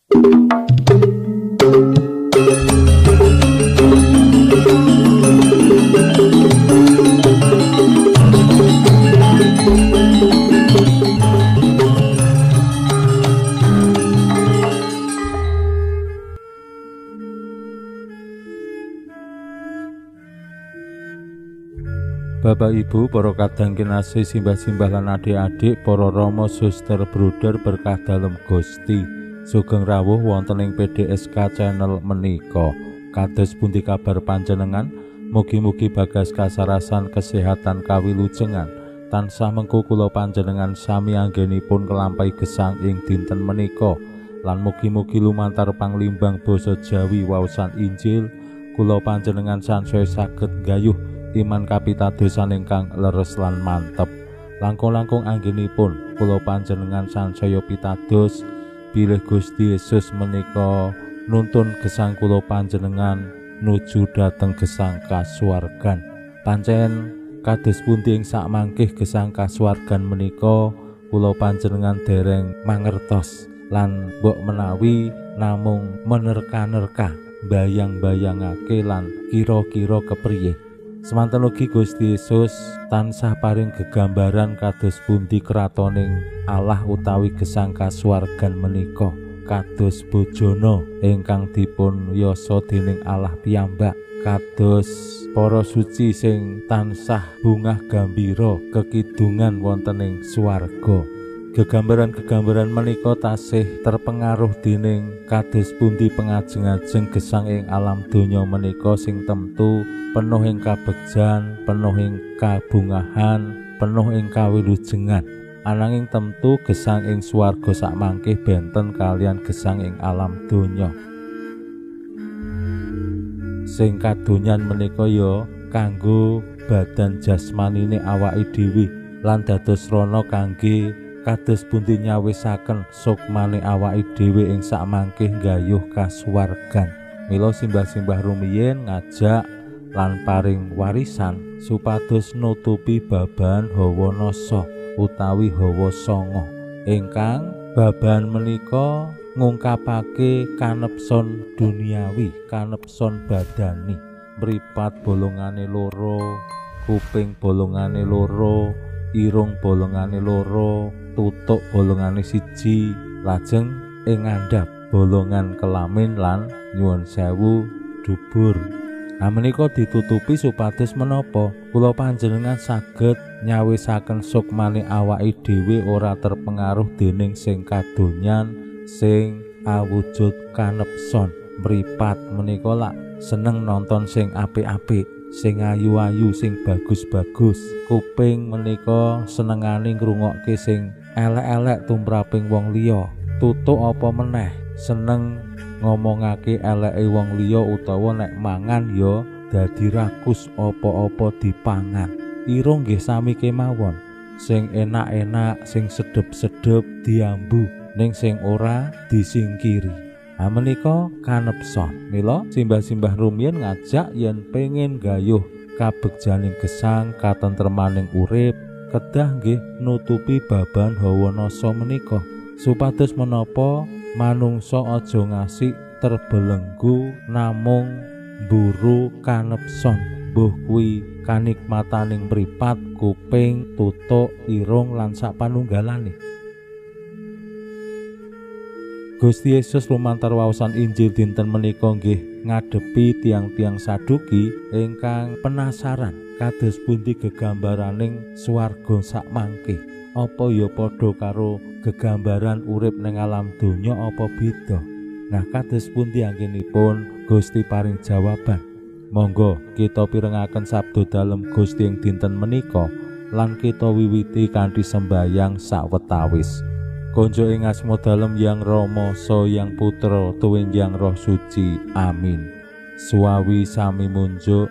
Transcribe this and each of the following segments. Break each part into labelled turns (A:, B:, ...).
A: Bapak Ibu, para kadang kinasih simbah-simbah lan adik-adik, para rama suster bruder berkah dalem Gusti. Sugeng rawuh wonten ing PDSK channel menika. Kados pundi kabar panjenengan? Mugi-mugi bagas kasarasan kesehatan kawilujengan tansah mengku kula panjenengan sami anggenipun kelampahi gesang ing dinten menika. Lan mugi-mugi lumantar panglimbang basa Jawi waosan Injil kula panjenengan sansaya saged gayuh iman kapitadosan ingkang leres lan mantep. Langkung-langkung anggenipun kula panjenengan sansaya pitados bilih Gusti Yesus menika nuntun gesang kula panjenengan nuju dhateng gesang kasuwargan. Pancen kados pundi ing sakmangkih gesang kasuwargan menika kula panjenengan dereng mangertos lan mbok menawi namung menerka-nerka bayang-bayangake lan kira-kira kepriye. Semanten ugi Gusti Yesus tansah paring gegambaran kados pundi kratoning Allah utawi gesang kasuwargan menika kados bojana ingkang dipun yasa dening Allah piyambak, kados para suci sing tansah bungah gembira kekidungan wonten ing swarga. Gegambaran-gegambaran menika tasih terpengaruh dening kados pundi pengajeng-ajeng gesang ing alam donya menika sing temtu penuh ing kabegjan, penuh ing kabungahan, penuh ing kawilujengan. Ananging temtu gesang ing swarga sakmangkih benten kalian gesang ing alam donya. Sing kadonyan menika ya kanggo badan jasmanine awake dhewe lan dados rana kangge kados pundi nyawisaken sukmane awake dhewe ing sakmangkih gayuh kasuwargan. Mila simbah-simbah rumiyin ngajak lan paring warisan supados nutupi babahan hawa nasa utawi hawa sanga ingkang babahan menika ngungkapake kanepson duniawi, kanepson badani, mripat bolongane loro, kuping bolongane loro, irung bolongane loro, tutuk bolongane siji, lajeng ing ngandhap bolongan kelamin lan nyuwun sewu dubur. Menika ditutupi supados menapa kula panjenengan saged nyawisaken sukmane awake dhewe ora terpengaruh dening sing kadonyan, sing awujud kanepson. Mripat menika lak seneng nonton sing apik-apik, sing ayu-ayu, sing bagus-bagus. Kuping menika senengane ngrungokke sing elek-elek tumraping wong liya. Tutuk apa meneh seneng ngomongake eleke wong liya utawa nek mangan ya dadi rakus apa-apa dipangan. Irung nggih sami kemawon, sing enak-enak, sing sedep-sedep diambu, ning sing ora disingkiri. Menika kanepson. Mila simbah-simbah rumiyin ngajak yen pengin gayuh kabegjaning gesang katentremaning urip kedah nggih nutupi babahan hawa nasa menika supados menapa manungsa aja ngasik terbelenggu namung mburu kanepson, mbuh kuwi kanikmataning mripat, kuping, tutuk, irung lan sapanunggalane. Gusti Yesus lumantar waosan Injil dinten menika nggih ngadepi tiang-tiang Saduki ingkang penasaran kados pundi gegambaraning swarga sakmangkih. Apa ya padha karo gegambaran urip ning alam donya apa beda? Nah, kados pundi anggenipun Gusti paring jawaban. Monggo kita pirengaken sabda dalem Gusti ing dinten menika lan kita wiwiti kanthi sembayang sawetawis. Konjo ing asma dalem Yang Rama sa Yang Putra tuwin Yang Roh Suci. Amin. Suawi sami munjuk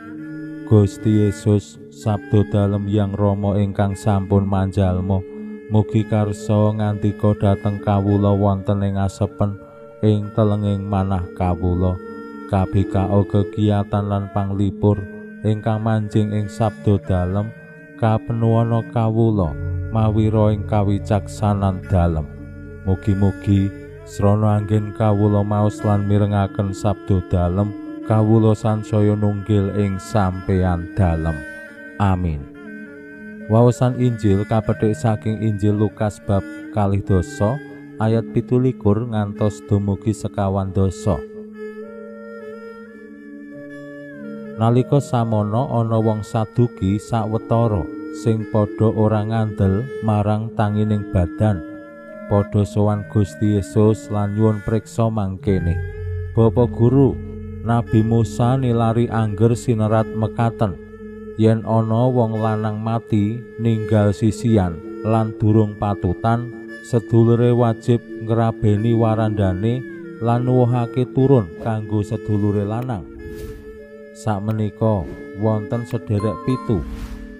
A: Gusti Yesus sabda dalem Yang Rama ingkang sampun manjalma mugi karsa ngandika dhateng kawula wonten ing asepen ing telenging manah kawula. KBKO kegiatan lan panglipur ingkang manjing ing sabda dalem kapenuwana kawula mawira ing kawicaksanan dalem. Mugi-mugi Srana anggen kawula maos lan mirengaken sabda dalem, kawula sansaya nunggil ing sampeyan dalem. Amin. Waosan Injil kapetik saking Injil Lukas bab 2 ayat 17 ngantos dumugi 50. Nalika samono ana wong Saduki sawetara sing padha ora ngandel marang tangining badan. Padha sowan Gusti Yesus lan nyuwun priksa mangkene, "Bapa Guru, Nabi Musa nilari angger sinerat mekaten, yen ana wong lanang mati ninggal sisian lan durung patutan, sedulure wajib ngrabeni warandane lan nuwuhake turun kanggo sedulure lanang." Sakmenika wonten sederek 7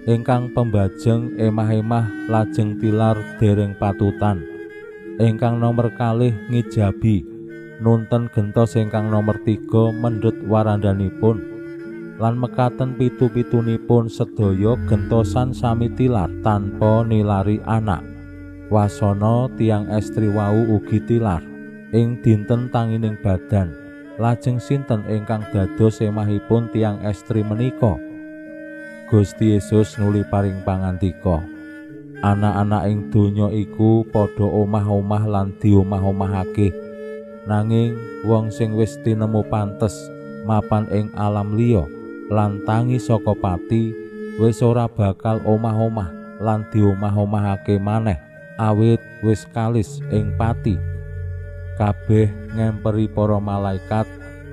A: ingkang pembajeng emah-emah lajeng tilar dereng patutan. Ingkang nomor kalih ngijabi, nunten gentos ingkang nomor 3 mendhet warandanipun, lan mekaten 7-7nipun sedaya gentosan sami tilar tanpa nilari anak. Wasana tiang estri wau ugi tilar ing dinten tangining badan. Lajeng sinten ingkang dados emahipun tiang estri menika? Gusti Yesus nuli paring pangantika, "Anak-anak ing donya iku padha omah-omah lan diomah-omahake, nanging wong sing wis tinemu pantes mapan ing alam liya lan tangi saka pati wis ora bakal omah-omah lan diomah-omahake maneh, awit wis kalis ing pati." Kabeh ngemperi para malaikat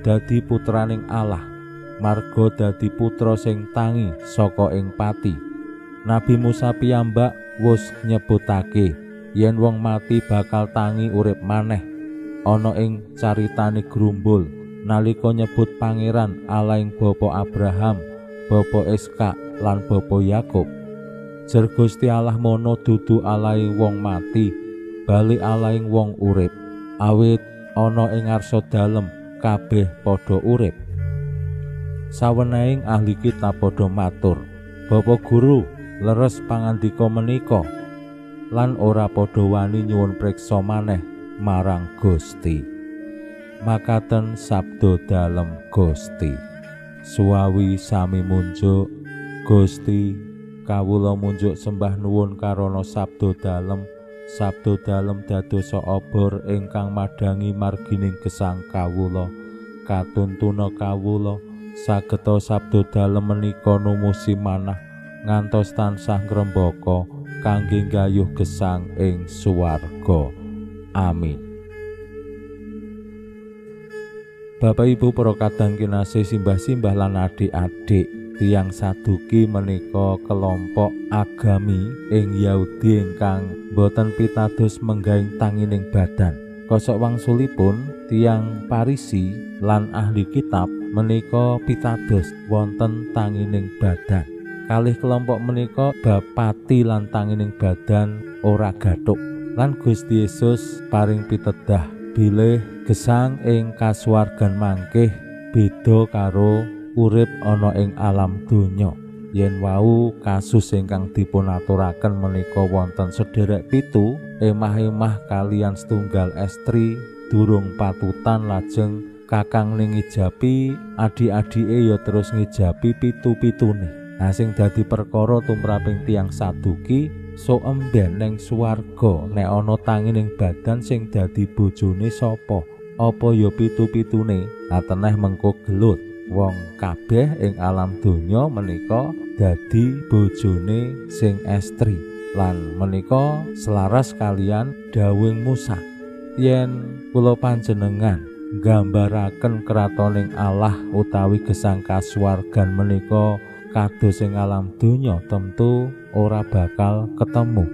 A: dadi putraning Allah, marga dadi putra sing tangi saka ing pati. Nabi Musa piyambak wus nyebutake yen wong mati bakal tangi urip maneh. Ana ing caritane Grumbul nalika nyebut Pangeran Allah ing bapa Abraham, bapa Iskak lan bapa Yakub. Jer Gusti Allah mono dudu Allah wong mati, bali Allah wong urip. Awit ana ing ngarsa dalem kabeh padha urip. Sawenehing ahli kitab padha matur, "Bapa Guru, leres pangandika menika," lan ora padha wani nyuwun priksa maneh marang Gusti. Makaten sabda dalem Gusti. Suwawi sami munjuk, Gusti kawula munjuk sembah nuwun karana sabda dalem. Sabda dalem dadosa obor ingkang madangi margining gesang kawula. Katuntuna kawula sageta sabda dalem menika numusi manah ngantos tansah ngrembaka kangge nggayuh gesang ing suwarga. Amin. Bapak Ibu para kadang kinasih simbah-simbah lan adik-adik, tiyang Saduki menika kelompok agami ing Yahudi ingkang boten pitados menggaing tangining badan. Kosok wangsulipun tiyang Parisi lan ahli kitab menika pitados wonten tangining badan. Kalih kelompok menika bapati lan tangining badan ora gathuk. Lan Gusti Yesus paring pitedah bilih gesang ing kasuwargan mangkih beda karo urip ana ing alam donya. Yen wau kasus ingkang dipunaturaken menika wonten sederek 7 emah-emah kalian setunggal estri durung patutan lajeng kakang ning ngijapi adik-adike ya terus ngijapi 7-7ne. Nah sing dadi perkara tumraping tiyang Saduki sok emben ning swarga nek ana tangining badan sing dadi bojone sapa? Apa ya 7-7ne? Ateneh mengko gelut. Wong kabeh ing alam donya menika dadi bojone sing estri lan menika selaras kalian dawuhing Musa yen kula panjenengan nggambaraken kratoning Allah utawi gesang kasuwargan menika kados ing alam donya tentu ora bakal ketemu.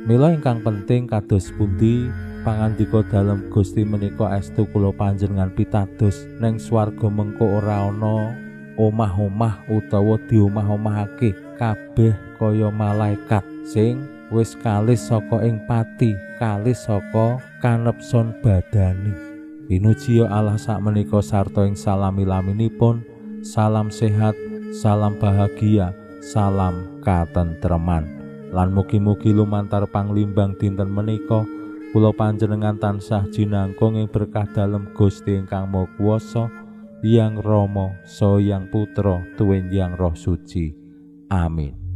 A: Mila ingkang penting kados pundi pangandika dalem Gusti menika estu kula panjenengan pitados ning swarga mengko ora ana omah-omah utawa diomah-omahake kabeh kaya malaikat sing wis kalis saka ing pati, kalis saka kanepson badani. Pinuji Allah sakmenika sarta ing salami-laminipun, salam sehat, salam bahagia, salam katentreman. Lan mugi-mugi lumantar panglimbang dinten menika kula panjenengan tansah jinangkung ing berkah dalem Gusti ingkang Maha Kuwasa, Hyang Rama saha Hyang Putra tuwin Hyang Roh Suci. Amin.